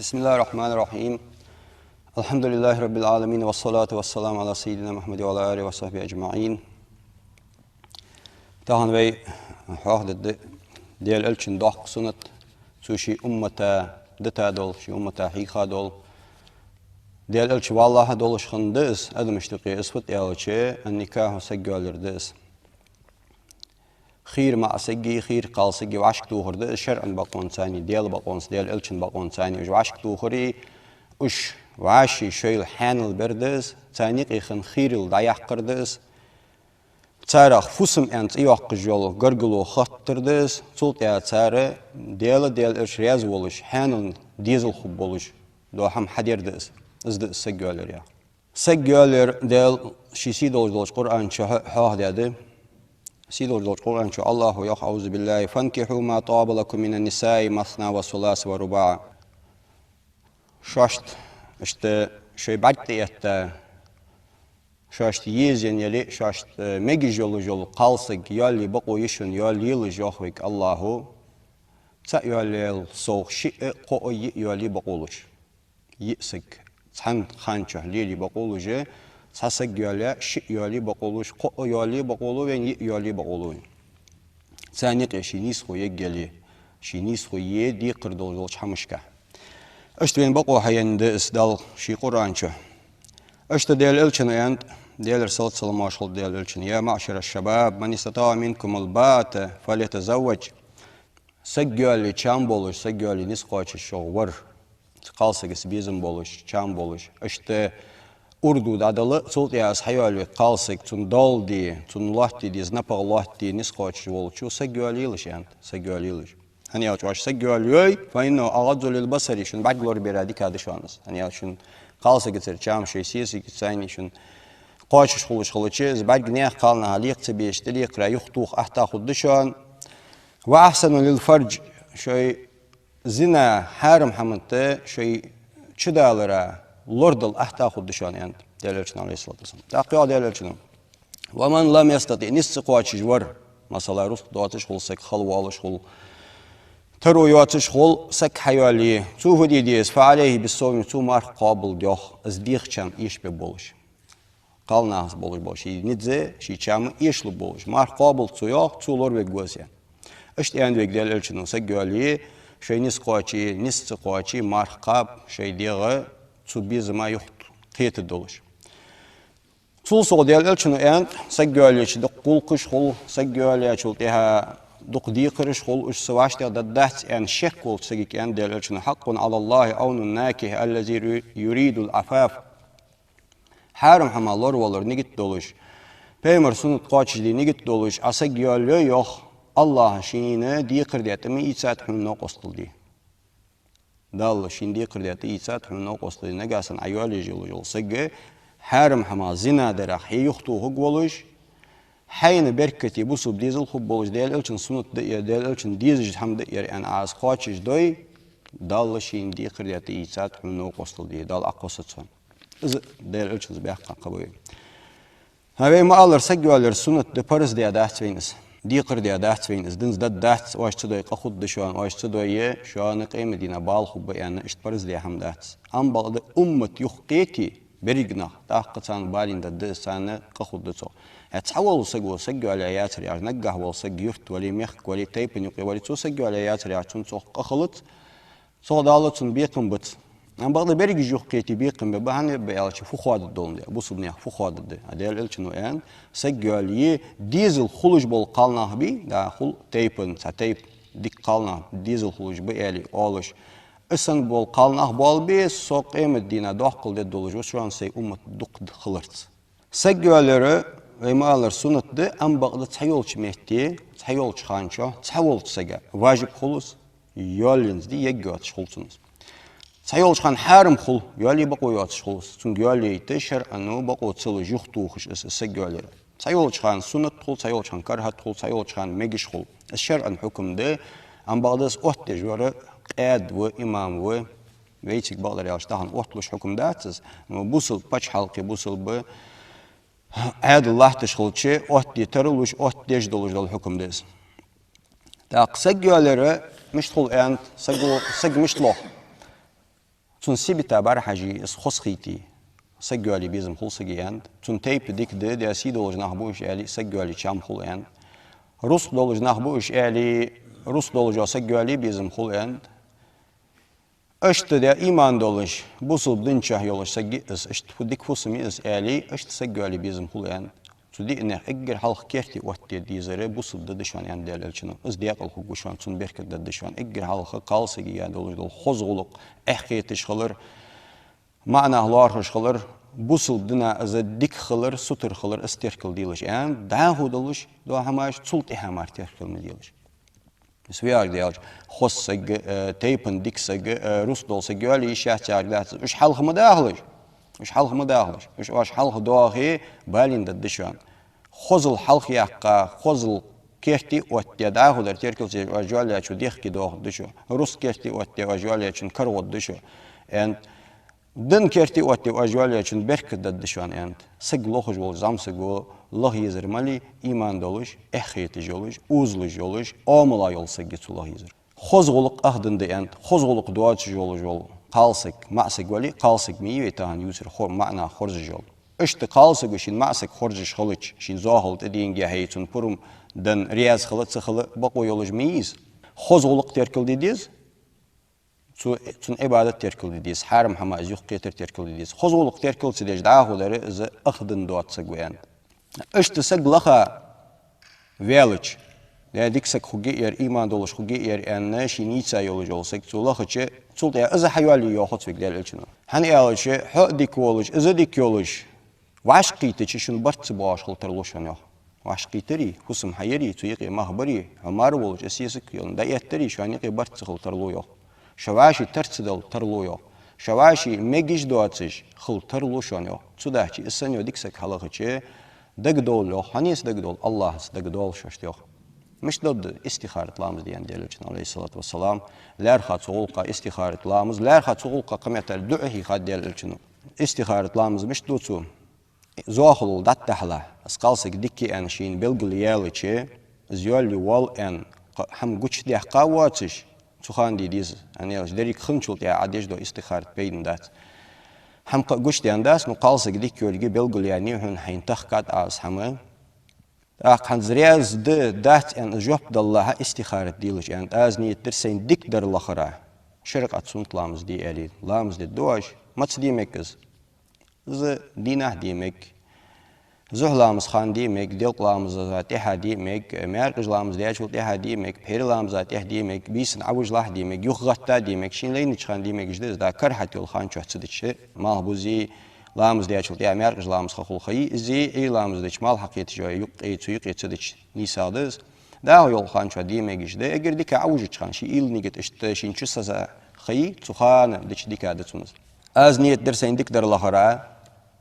Bismillahirrahmanirrahim. Elhamdülillahi Rabbil alemin ve salatu ve selamu ala seyyidina Muhammed ve ala alihi ve sahbihi ecma'in. Tahan wij hoogde deel elchen dag sunnat so shi ummata ditadol shi ummata higadol deel elche wallahi dol schandis adam ishtiqi isfat elche an nikah saggalirdes خير مع سجي خير قال سجي وعشق توخر شرعا بقون ثاني ديال بقون ديال الشن بقون ثاني وعشق توخري وش وعشي شيل حانل بردس ثاني قيخن خير الضياح قردس تارخ فوسم أنت يوق جلو قرقلو خطردس صوت يا تارة ديال إيش رياز ولش حانل ديزل خب ولش دو هم حديردس إزد سجالر يا سجالر ديال شي سيدول دولش قرآن شاه داده سيدور القرآن شاء الله أعوذ بالله فانكحوا ما طاب لكم من النساء مثنى وثلاث ورباع شاشت شي بعدت شاشت يزين يلي شاشت ميجي جولو قالسك يالي بقو يشن يالي يلجوخك الله تا يالي صوخ شيء قو يالي بقولش يسك تحن خانشه ليلي بقولش ساسق يالي شيء يالي بقولوش قو يالي بقولو وين يالي بقولو ثاني قشي نيسخو يجلي شي نيسخو يدي قردول حمشكه اشتوين بقو هيند اسدال شي قرانشه اشت ديال الچن اند ديال رسول صلى الله عليه وسلم ديال الچن يا معشر الشباب من استطاع منكم الباءة فليتزوج سجالي چام بولوش سجالي نيسخو شوور قالسك بيزم بولوش چام بولوش اشت Urdu adalı solt ya hayali kalsık tun doldi tun lahti diz napar lahti niskoç volçu segaliyiş yani segaliyiş. Hani ya çoğaş segaliyoy fayno ağadzol el basari şun baglor beradik adı şuanız. Hani ya şun kalsık getir çam şey siyasi gitsayni şun qoçuş xuluçız bag ne qalna haliq tibişti liqra yuxtuq ahta xuddu şun ve ahsanu lil farj şey zina haram hamte şey çıdalara لوردل أحتاخد دشان يعني دلالة عليه الصلاة والسلام تأقيا دلالة شنو ومن لم يستطيع نسق واجش ور مثلا رزق دواتش خل سك خل والش خل ترو يواتش خل سك حيالي توه ديديس فعليه بالصوم تومار قابل ديوخ أزديخ كم إيش ببولش قال ناس بولش بولش ندزة شيء كم إيش لبولش مار قابل توياخ تولور بجوزيان إيش يعني بيقدر شنو سجالي شيء نسق واجي مار قاب شيء ديغه تبيز ما يخط قيت الدولش تول صو ديال الشنو أنت سجّالي شد قلقش خل سجّالي شلتها دق ديقرش خل إيش سواش تيا ددت أن شكل سجيك أن ديال الشنو حق على الله أون الناكه الذي يريد العفاف حرم حمال لور نيجت دولش بيمر سنة قاتش دي نيجت دولش أسجّالي يخ الله شينه ديقر ديتمي يتسات حمنا قصل دي دال شيندي قرديات إيسات حمنا قصدي نجاسن عيالي جل سجى حرم حما زنا درا حي يخطو هجولش حين بركتي بوسب ديزل خب بولش ديال الشن سنة ديال الشن ديزج حمد ير أن عاز قاتش دوي دال شيندي قرديات إيسات حمنا قصدي دال أقصتهم إذا ديال الشن بيحق قبوي هاي ما الله سجى على سنة دبرز ديادات وينس دي قردي دات فين إزدنز دات واش تدوي قخد دشان واش تدوي شان قيمة دينا بال خب يعني اشتبرز دي هم دات أم بعد أمة يخقيتي بريجنا تاقتان بالين دد سنة قخد دتو اتحول سجوا على آيات رياض نجح والسج يفت ولي مخ ولي تيب نقي ولي تو سجوا على آيات رياض تون سوق قخلت سو دالتون بيقم بت أم بعد بريج يخقيتي بيقم ببهن بيالش فخواد الدون ده بوصبني فخواد ده هذا الشنو يعني سجّالي ديزل خلوج بول قالنا بي دا خل تيبن تيب ديك قالنا ديزل خلوج بيالي أولش إسن بول قالنا بول بي سوق إمد دينا دقل ده دولج وشوان سي أمة دق خلرت سجّالي Аймалар сунатды амбағды цайолч мехти, цайолч ханчо, цайолчсага важиб хулус, йолинзди еггат шхулсунус. Цайолч хан харым хул, йоли бақойат шхулус, цун йоли ите шар'ану бақо цылы жухтухыш сагёлер. Цайолч хан сунат хул, цайолч хан кархат хул, цайолч хан мегиш хул. Шар'ан хукумды амбағдас отте жвары قاد وإمام ويتك بقدر يشتغل وطلش حكم داتس بوصل بتش حلقي بوصل ب عاد الله تشغل شيء أوتي ترلوش أوتي يجدلوش دل الحكم داس تاق سجولره مش طول أنت سج مش طلع تون سيبي تابر حاجي اس خسخيتي سجولي بيزم خل سجي أنت تون تيب ديك ده سيدولج نحبوش علي سجولي شام خل أنت رص دولج نحبوش علي رص دولج سجولي بيزم خل أنت اشت ده إيمان دولش بوصل بدنشه يولش سجي اشت فديك فوسمي علي اشت سجولي بيزم خل أنت تودي إنه أجر حلق كيرتي وقت ديزره بوصل ددشان يعني دلالشنا از دياق الخوشان تون بركة ددشان أجر حلق قالسجي يعني دولش دول خزغلق أحكيتش خلر معنى هلارش خلر بوصل دنا از ديك خلر سطر خلر استركل ديلش يعني ده هو دولش ده هماش صلت همار تركل مديلش سوياج ديالش خص سج تيبن ديك سج روس دول سجولي شات جاردات إيش حلق مداخلش إيش حلق مداخلش إيش واش حلق دواخي بالين ددشان خزل حلق يقا خزل كيرتي واتيداه در تركل وجوالي شو ديخ كده دشو روس كيرتي واتي وجوالي شن كرود دشو and دن كيرتي واتي وجوالي شن بركة ددشان and سج لوخج وول زام سجو الله يزر مالي إيمان دولش إخيت جولش أوزل جولش آملا يول سجت الله يزر خزغلق أهدن دي and خزغلق دوات جول قالسك معسك ولي قالسك مية تان يوسر خور معنا خرج جول اشت قالسك وشين معسك خرج خلج شين زاهل تدين جهيتون برم دن رياز خلت سخل بقو يولج ميز خزغلق تركل ديديز تون عبادة تركل ديديز حرم حما أزيخ قيتر تركل ديديز خزغلق تركل سديج داهو دار إز أخدن دوات سجوان اشت سجلخا ويلج ده ديكسك خجير إيمان دولش خجير أن شينيتسا يولج ولسك تولخش تولت يا إذا حيوالي ياخد فيك ده الشنو هني أولش حق ديك ولج إذا ديك يولج وعشقيتش شنو برت باش خلترلوشان يا وعشقيتري خصم حيري تويقي مهبري عمار ولج أسيسك يون ده يتري شانيقي برت خلترلو يا شواشي ترتدل ترلو يا شواشي مجيش دواتش خلترلوشان يا توداهش السنيو ديكسك حلقش دقدول يا هنيس دقدول الله دقدول شاشت يا مش ضد استخارة لامز ديان ديالوجنا عليه الصلاة والسلام لا رخات صغولقة استخارة لامز لا رخات صغولقة قمية الدعه خاد ديالوجنا استخارة لامز مش دوتو زاخل دات تحلا اسقالسك ديكي ان شين بلغلياليشي زيولي وال ان هم قوش دي حقاواتش تخان دي ديز يعني دريك خنشول يا عديش دو استخارة بين دات هم قوش دي انداس نقالسك ديكي ولغي بلغلياني هن حين تخكات آس همه أخن زرياز دات أن جوب الله استخارة ديلش أن أزني ترسين ديك در الآخرة شرق أتصنت لامز دي ألي لامز دي دوش ما تصديمكز ز دينه ديمك زه لامز خان ديمك ديل لامز ذاتها ديمك مارج لامز دياشول تها ديمك بير لامز ذاتها ديمك بيسن عوج له ديمك يخغتا ديمك شين لين خان ديمك جدز دا كرحت يول خان شو تصدش ما هو زي لامز دياشول تها مارج لامز خخول خي زي أي لامز ديش مال حقيقة جاي يق تصدش نيسادز دا يول خان شو ديمك جدز أجر ديك عوج خان شي إل نيجت إشتشين شو سزا خي تخان ديش ديك هذا تونس از نيت درسين ديك در الآخرة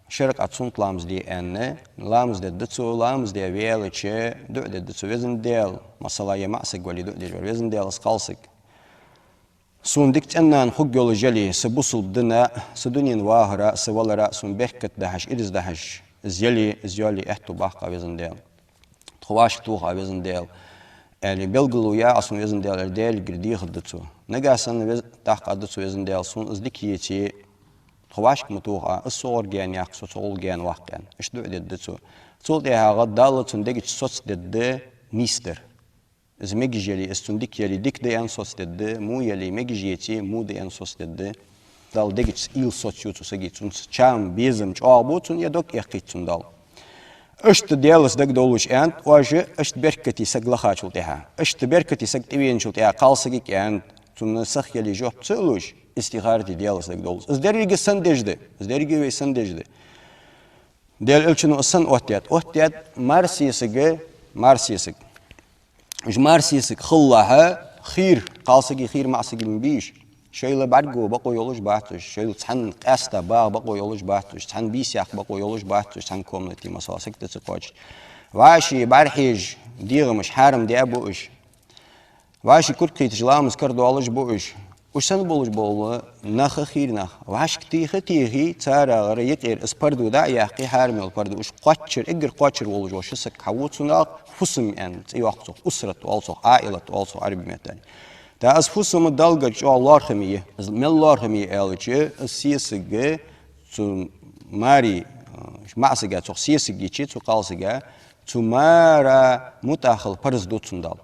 شرق أتصنت لامز دي أن لامز دي دتسو لامز دي ويلتش دو دي دتسو وزن ديل مثلا يمأسك ولي دو دي وزن ديل اسقالسك سون ديك تنان خق يول جلي سبوصل بدنا سدنين واهرة سوالرا سون بركت دهش إرز دهش زيالي احتو باقا وزن ديل تخواش توخا وزن ديل يعني بلغلو يا أصلا وزن ديل ديل قردي خدتسو نقاسن تحقا دتسو وزن ديل سون ازدكيتي خواش متوها الصور جان يقصو صول جان واقعا ايش دو ددتو صول ديها غد دالت سندك صوت دد نيستر از ميجيلي استندك يلي ديك دي ان صوت دد مو يلي ميجيتي مو دي ان صوت دد دال ديك إل صوت يوتو سجيتون شام بيزم جابوتون يدوك يقيتون دال اشت ديالس دك دولش انت واجه اشت بركتي سجلخاتشل تها اشت بركتي سجتوينشل تها قالسجيك انت تون سخ يلي جوب تسلوش استخارة ديالس دك دولس از دريجي سندجده از دريجي وي سندجده ديل إلشنو أصلا أوتيات مرسيسك مش مرسيسك خلاها خير قالسكي خير معسكي من بيش شيء بعدجو بقو يولش بعتش شيء تحن قاستا بقو يولش بعتش تحن بيسياق بقو يولش بعتش تحن كومنتي مساسك تسقاش واشي برحيج ديغ مش حارم دي أبوش واشي كركي تجلامس كردو علش بوش وش سن بولش بول نخ خير نخ واش كتيخي تارا غير يقير اسبردو دا يحقي حارم البردو وش قاتشر اجر قاتشر ولج وش سك حوت سناق فسم انت اي وقت اسره والصو عائله والصو عربي مثلا تا اس فسم دلغج الله خميه من الله خميه الچ سيسغ تو ماري معسغا تو سيسغ چي تو قالسغا تو مارا متاخل فرز دوتسندال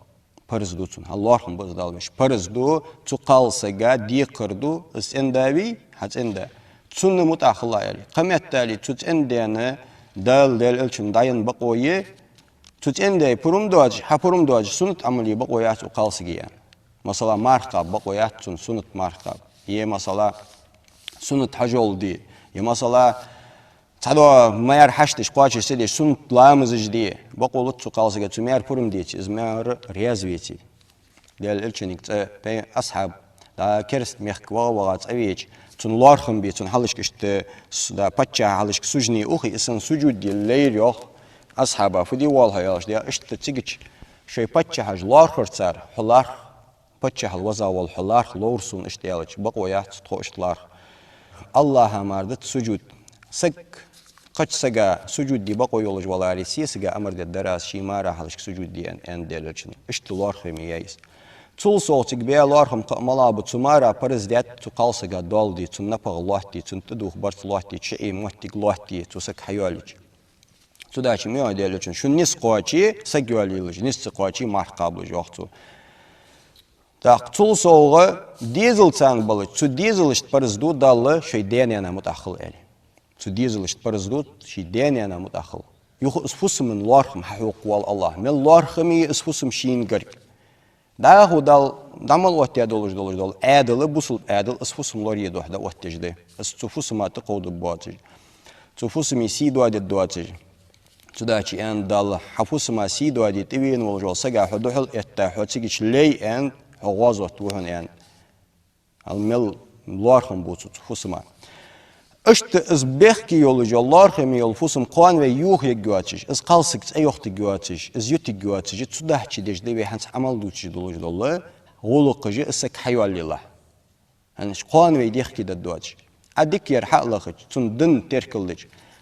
فرز دوتسن الله خم بزدالمش فرز دو تو قالسغا دي كردو اس انداوي حت اندا تسن متاخل يعني قمت تالي تut endene dal elçin dayın baqoyi tut ende purum doaj ha purum doaj sunut amali baqoya tu qalsıgiya mesela marqa baqoya tun sunut marqa ye mesela sunut hajoldi ye mesela tado mayar hashtish qachi sedi sunut lamız diye baqolut tu qalsıga tu mayar purum diye izmar riazveti dal elçinik pe ashab da kerst mehkwa waqat avich تون لارخم بي تون حلش كشت دا باتشا حلش كسجني أخي إسان سجود دي الليل يوخ أصحابه فدي والها يالش دي إشت تيجي شيء باتشا حج لارخر صار حلار باتشا حل وزا والحلار لورسون إشت يالش بقوا يات تخو إشت لار الله ماردت سجود سك قد سجا سجود دي بقوا يولج والاري سيسجا أمر دي الدراس شي مارا حلش سجود دي أن ديلشن إشت لارخم يايس تول صوتك بيالارهم ملابو تمارا برزدات تقالسجا دالدي تنبغ لوحدي تنتدوخ برت لوحدي شيء موتك لوحدي تسك حيالج تداشي ميا ديالجن شو نس قاچي سجواليلج نس قاچي مرقابل جوختو تاق تول صوغا ديزل تان بالج تو ديزلش برزدو دال شي دينينا متأخل علي تو ديزلش برزدو شي دينينا متأخل يخ اسفوس من لارخم حقوق والله من لارخمي اسفوسم شين قرق دا هو دال دمل وقت يدولج دول عادل بوصل عادل اسفوسم لوري دوح دا وقت جدي اسفوسم ما تقود بواتج اسفوسم يسيدو عدد دواتج تداشي ان دال حفوسم يسيدو عدد تبين والجول سجع حدوحل اتاح وتسجش لي ان حوازه توهن ان المل لارخم بوصل اسفوسم اشت از بخكي يولج الله خمي الفوسم قان ويوخ يجواتش از قالسك ايوخت يجواتش از يوت يجواتش تدحشي ديش دي هانس عمل دوتش دولج الله غولقجي اسك حيوال لله هانش قان ويديخ كده دواتش اديك يرحق لخج تون دن تركلدج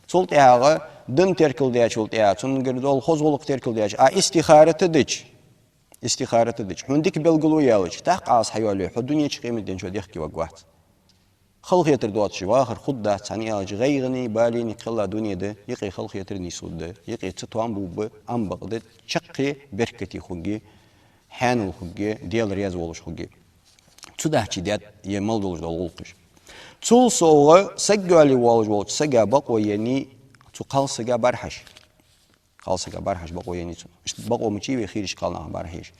صولت ايها دن تركلدج صولت ايها تون غردول خوزغولق تركلدج استخاره تدج استخاره تدج هنديك بلغلو يالج تاق عاص حيوال الدنيا قيمه دين شو ديخ كي وقوات خلق يتر دوات شواخر خد ثاني أج غيرني باليني خلا دنيا ده يقي خلق يتر نيسود ده يقي تطوان بوب أم بقدر شقي بركتي خجي حانو خجي ديال رياض ولش خجي تده شديد يمال دولج دولقش تول صوغ سجالي ولش سجا بقوا يعني تقال سجا برحش قال سجا برحش بقوا يعني بقوا مشي بخيرش قالنا برحش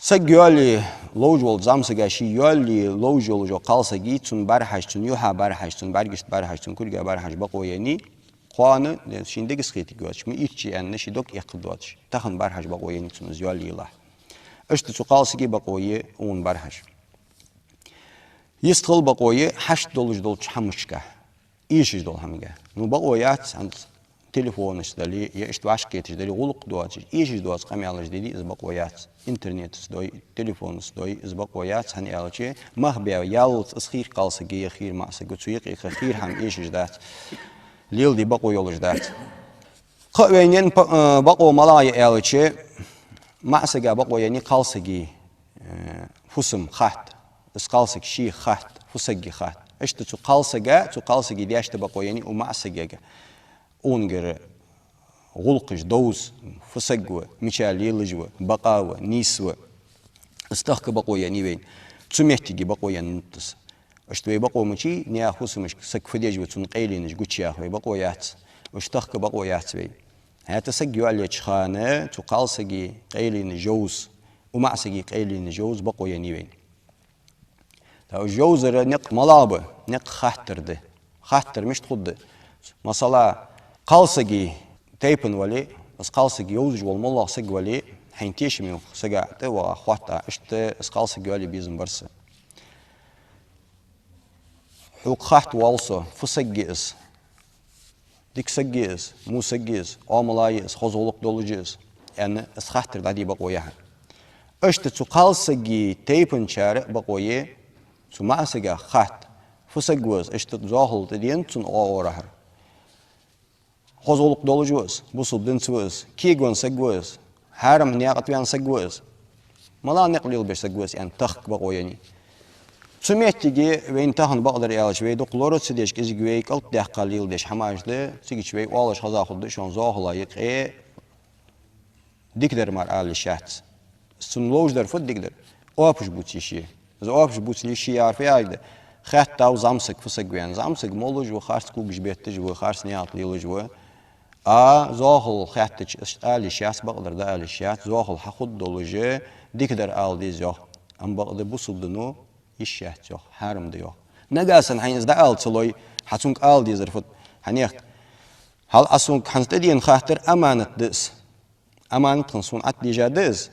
سجالي لوجول زامسجا شي يالي لوجول جو قالسجي تون برحش تون يوها برحش تون برجست برحش تون كلجا برحش بقوا يعني قانون شيندك سخيتي جواتش مي إيش أن نشيدوك يقدواتش تخن برحش بقوا يعني تون زيالي الله أشت تو قالسجي بقوا يه اون برحش يستقل بقوا يه حشت دولج دولش حمشكه إيش دول همجه نو بقوا يات عند تليفون اشتري يشت واشكيت اشتري غلق دواتش ايش دواتش قام يالج دي از بقويات انترنت دوي تليفون دوي از بقويات هن يالجي ما بيا يالت اسخير قالسجي خير ما سجو تسويق خير هم ايش دات ليل دي بقو يولج دات قوينين بقو ملاي يالجي ما سجا بقو يعني قالسجي فسم خات اس قالسك شي خات فسجي خات اشت تو قالسجي دي اشت بقو يعني وما سجا أونجر غلقش دوز فسقوة مشال يلجوة بقاوة نيسوة استخك بقوا يعني وين تسمحتي بقوا يعني نتس اشتوي بقوا مشي نيا خصمش سك فديجوة تنقيلينش قتشي أخوي بقوا يات اشتخك بقوا يات وين هذا سجوا على خانة تقال سجي قيلين جوز ومع سجي قيلين جوز بقوا يعني وين تاو جوز نق ملابة نق خاطر ده خاطر مش تخد مثلا قالسجي تيبن ولي بس قالسجي يوزج والملا سج ولي حينتيش ميو سجعت وخواتا اشت اسقالسجي ولي بيزن برسه حوق خاحت والسو فسجيس ديك سجيس مو سجيس عملايس خزولق دولجيس يعني اسخاحتر دادي بقويها اشت تقالسجي تيبن شارع بقويه تو ما سجا خاحت فسجوز اشت زاهل تدين تون اورهر خزولق دولجوز بوصل دنسوز كيغون سجوز هارم نياقت بيان سجوز ملا نقليل بش سجوز يعني تخك بقويني سمعتي وين تهن بقدر يالش ويدو قلورت سديش كزي جويك قلت ده قليل ديش حماجده تيجي شوي والش خذاخد شون زاهلا يق ديكدر مار آل الشات سنلوج در فد ديكدر اوبش بوتشي از اوبش بوتشي يعرف يايده خات تاو زامسك فسجوين زامسك مولج وخارس كوجش بيتج وخارس نيات ليلج و زاهل خاتج آل الشات بقدر ده آل الشات زاهل حخد دولجه ديكدر آل ديزو ام بقدر بوصل دنو يشيات يوخ حارم ديوخ نجاسن حين إذا آل تلوي حتونك آل دي زرفت حنيخ هل أسونك حنتدين خاطر أمانة دس أمانة خنصون عتدي جادز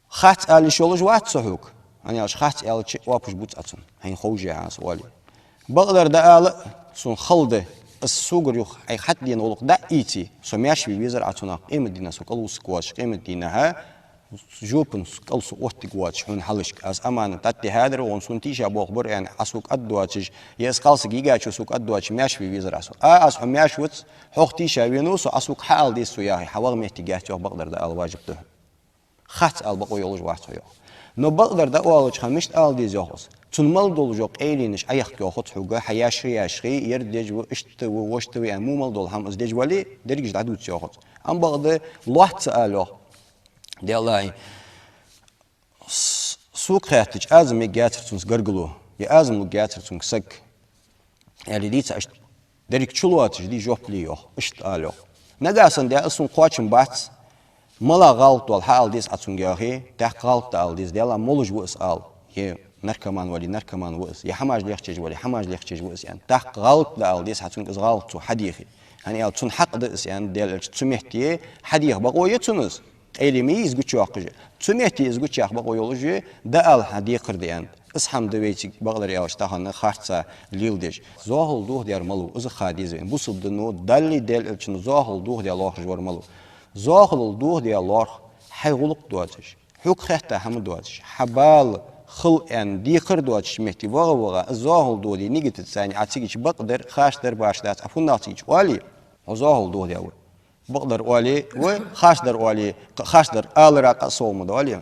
خات آل شولج وات صحوك أنا أش خات آل شيء وابش بوت أتون حين خوجي عاس والي بقدر دا آل سون خلده السوقر يوخ أي حد دين ولق دا إيتي سمياش بيزر أتونا قيمة دينا سوق الله سكواش قيمة دينها جوبن كالسو وقت جواتش حون حلشك أز أمانة تاتي هادر ونسون تيجا بوخبر يعني أسوق أدواتش يسقالس جيجاتش أسوق أدواتش ماش في ويزر أسوق أس هم ماش وت حق تيجا وينوس أسوق حال دي سوياهي حوار مهتجات يوه بقدر ده الواجب ده خات البقوي يولج واحد يوه نو بقدر ده أولج خمشت آل دي زوجس تنمل دول جوق أيلينش أيخ ياخد حقه حياشري ياشري يردج واشت واشت يعني مو مل دول هم أزدج ولي درجة عدود ياخد أم بقدر لوحت سأله دي الله سوق خاتج أزم يجاتر تونس قرقلو يا أزم يجاتر تونس سك يعني دي تاش دريك شلواتش دي جوب ليو اشت آلو نجاسن دي أصلا قواتشن بات ملا غلط والحال ديس أتون جاهي تح غلط آل ديس دي الله مولج وإس آل هي نركمان ولي نركمان وإس يا حماج ليختج ولي حماج ليختج وإس يعني تح غلط آل ديس أتون إز غلط حديخي يعني آل تون حق ديس يعني ديال تسمحتي حديخ بقوية تونس أيلمي يزقط واقجة سمعتي يزقط واق بقولوجي ده ال حديقر ديان اسحم دويتي بقدر ياوش تاخن خارصة ليلدش زاهل دوه ديار ملو از خاديزين بوصل دنو دالي ديال الچن زاهل دوه ديال الله جوار ملو زاهل دوه ديال الله حيغلق دواتش حق خته هم دواتش حبال خل ان ديقر دواتش مهتي وغا زاهل دوه دي نيجت ثاني عتيجي بقدر خاش در باش دات عفوا ناتيج والي زاهل دوه ديال بقدر والي وخاش در والي خاش در آل راق صوم دوالي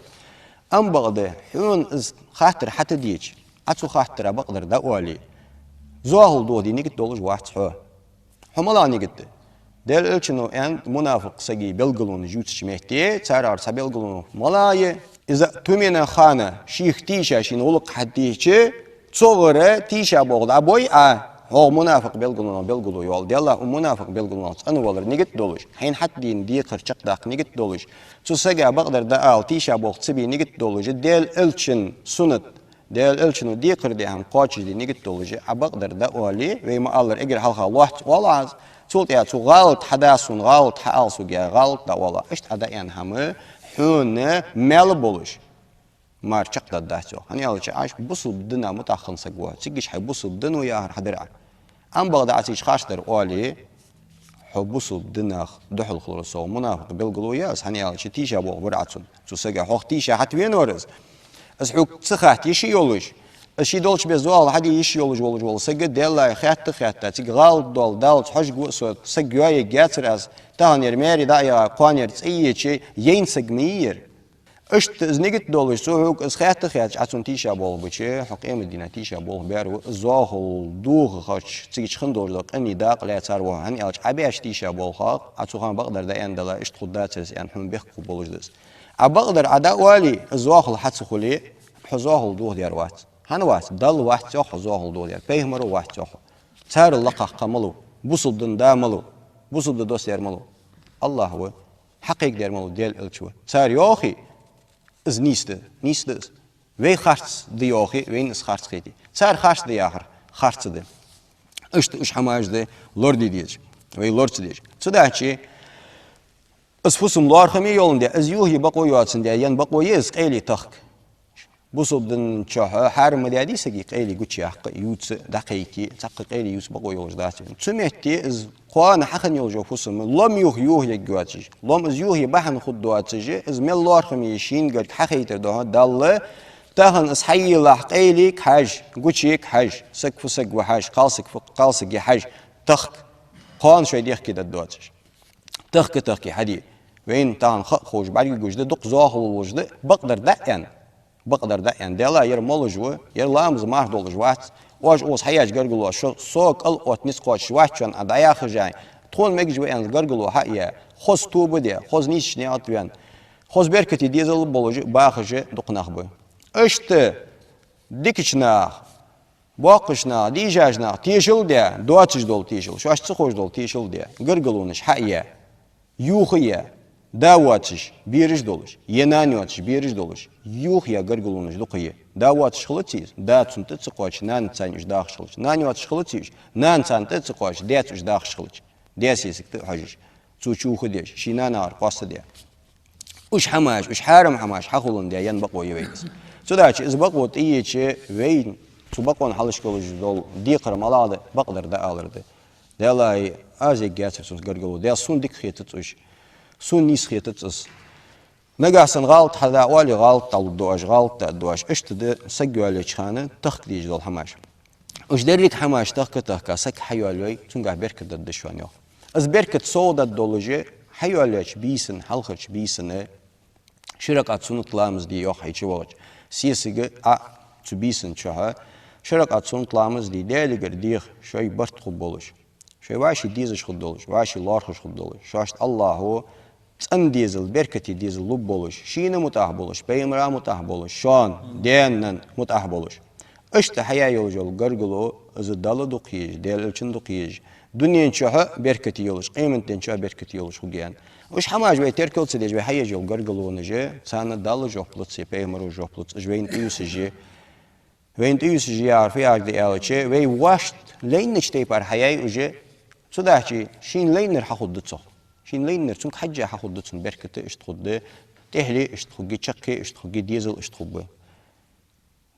أم بقدر حون إز خاطر حتى ديج عتو خاطر بقدر دا والي زاهل دو دي نيجت دولج واحد حو حملا نيجت دل إلشنو أن منافق سجي بلغلون جوت شمهتي تارار سبلغلون ملاي إذا تومينا خانة شيخ تيشا شين ولق حديشة صغر تيشا بقدر أبوي هو منافق بلغلو يوال ديالله منافق بلغلو أنا والله نيجت دولش حين حدين ديقر شقداق نيجت دولش تسجع بقدر داال تيشا بوقت سبي نيجت دولش ديال إلشن سنت ديال إلشنو ديقر دي هم قاتش دي نيجت دولش بقدر داولي ويما الله إجر حلقة الله والله تقول يا تو غلط حداثون غلط حالسو جا غلط دا والله إشت هذا يعني هم حون مال بولش مار شقدا داتو هني الله عايش بوصل بدنا متأخن سجوا تيجيش حيبوصل بدنا ويا حدرع أم بغدا عتيش خاشتر أولي حبوصل بدنا دحل خلصو منافق بالقلوياس هني الله تيجا بوق برعتون تسجع حق تيجا حتى وين ورز أسحوك تخات يشي يولش الشي دولش بيزوال حد يشي يولج ولج سجد ديلا خات تيجي غالط دول دالت حج قوسو سجوا يجاتر أز تهنير ماري دايا قانير تأيي شيء ينسج مير اشت زنيجت دولش سوق اسخات عشان تيشا بول بشي حقيم الدينا تيشا بول بيرو زاهل دوغ خش تيجي خندور دق اني داق لا تاروا هني اج ابيش تيشا بول خاق اتوخان بقدر دا اندلا اشت خداتس يعني هم بيخكو بولج دس ابقدر عدا والي زاهل حتسخلي حزاهل دوغ ديار وات هنوات دل واحد يوخ زاهل دوغ ديار بيهمر واحد يوخ تار اللقا قملو بوصل دن داملو بوصل دوس يرملو الله هو حقيق دير ملو ديال الشو تار يوخي is nieste. Wij garts de yogi, wij is garts geti. Zar garts de jager, garts de. İşte iş hamajda lordi diyecek. Ve lordi diyecek. Sıdaçı isfusum larhami yolunda az yuhi bakoyatsın diye yan bakoyuz qeyli tak. Bu sobdan çaha her madadisi ki qeyli guçya yutsu daqiqi taqi qeyli yus bakoyuz da. Tümetti iz قوان حقن يلجو فسم لم yuh يجواتش لم از yuh بحن خود دواتش از مل لارخم يشين قد حقيقة ده دال تهن از حي لح قيلك حج قوتشيك حج سك فسك وحج قالسك يحج تخك قوان شوي ديخ كده دواتش تخك حدي وين تهن خوش بعد جوجده دق زاهل وجده بقدر دقن دلا ير مولجو ير لامز مارد ولجوات واج اوس حياج قرقلو شو سوق القوت نسقوت شواتشن ادايا خجاي تون مججو ان قرقلو حيا خوز توبو دي خوز نيش نيات بيان خوز بركتي ديزل بولوجي باخجي دقناخ بو اشت ديكچنا باقشنا ديجاجنا تيشل دي دواتش دول تيشل شو اش خوش دول تيشل دي قرقلونش حيا يوخيا داواتش بيرج دولش ينانيواتش بيرج دولش يوخيا قرقلونش دقيه داواتش خلطيز دا تنت تسقوش نان تانيش داخشلش نانيواتش خلطيش نان تانت تسقوش دياتش داخشلش دياسيسك تحجش تشوخ ديش شينانار قاصد دي وش حماش وش حارم حماش حقولن دي ين بقوا يويس سوداش از بقوت ايچ وين تو بقون حلش كولج دول ديقر مالاد بقدر دا alırdı دلاي ازي جاتسوس قرقلو دي سون ديك خيتتش سون نيس خيتتس نجاسن غلط هذا أولي غلط أو دوش غلط دوش اشتد سجوا خانة تخليج دول حماش وش دريك حماش تخك سك حيوالي تنقع بركة الدشوانيو از بركة صودا الدولجة حيواليش بيسن حلقش بيسن شركات سنت لامز دي يوح يشوج سيسج تبيسن شها شركات سنت لامز دي دالجر ديخ شوي برت خبولش شوي واشي ديزش خدولش واشي لارخش خدولش شاشت الله هو تن ديزل بركتي ديزل لب بولش شينا متاح بولش بيمرا متاح بولش شان دينن متاح بولش اشت حياة يوجل قرقلو از دال دقيج دال الچن دقيج دنيا شها بركتي يولش قيمتن شها بركتي يولش خوجيان وش حماج بي تركل سديج بي حياة يول قرقلو نجي سانا دال جوبلتسي بيمرو جوبلتس جوين تيوسجي وين تيوسجي عارفي عقد الچي وي واشت لينش تيبار حياة وجي صداحي شين لينر حخدتسو شين لينر تونك حاجة حخدتسن بركته اشت خد تهلي اشت خوجي تشقي اشت خوجي ديزل اشت خوجي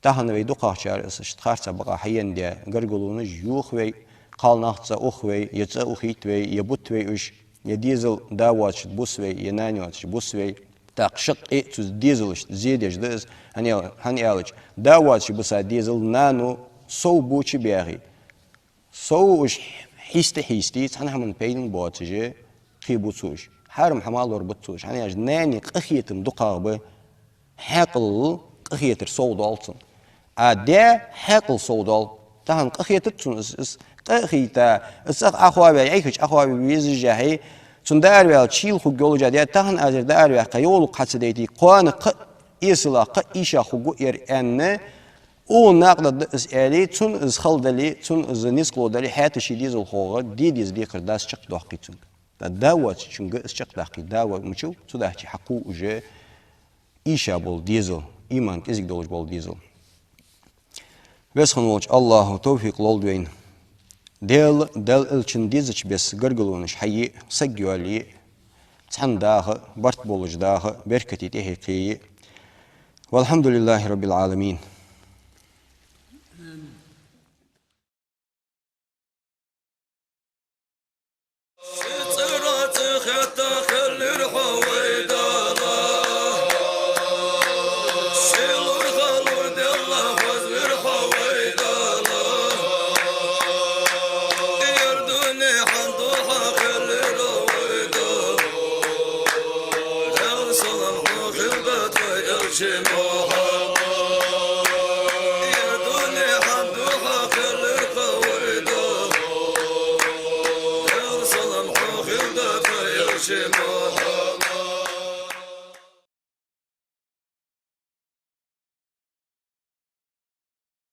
تهنا وي دوقا شار اشت خارسا بقى حيان دي قرقلونج يوخ وي قال ناختصا اوخ وي يتسا اوخيت وي يبوت وي اش يديزل داواتش بوس وي ينانيواتش بوس وي تاق شق اي تز ديزل اشت زيدش دز هني الج داواتش بوسا ديزل نانو سو بوچي بيغي سو اش حيستي تحنا من بين بواتجي خيبوتسوش حارم حمال وربطوش يعني ناني قخيتم دقابه حقل قخيتر سودالتن أدا حقل سودال تهان قخيتتون اس قخيتا اس أخوابي عيكش أخوابي بيزجاهي تون داربيال تشيل خو جولجا دي تهان أزر داربيال قيول قصديتي قوان ق إيسلا ق إيشا خو ير أن او نقد اس آلي تون از خلدلي تون از نسقلو دلي حياة شديز الخوغة ديز دي قرداس شق دوحقيتون داوات شنقة اسشق داقي داوات مشو تداحكي حقو وجه إيشا بول ديزل إيمان كزيك دولج بول ديزل بس خنوش الله توفيق لولدوين دل الچن ديزش بس قرقلونش حيي سجوالي تحن داخ برت بولج داخ بركتي تهيقي والحمد لله رب العالمين Shema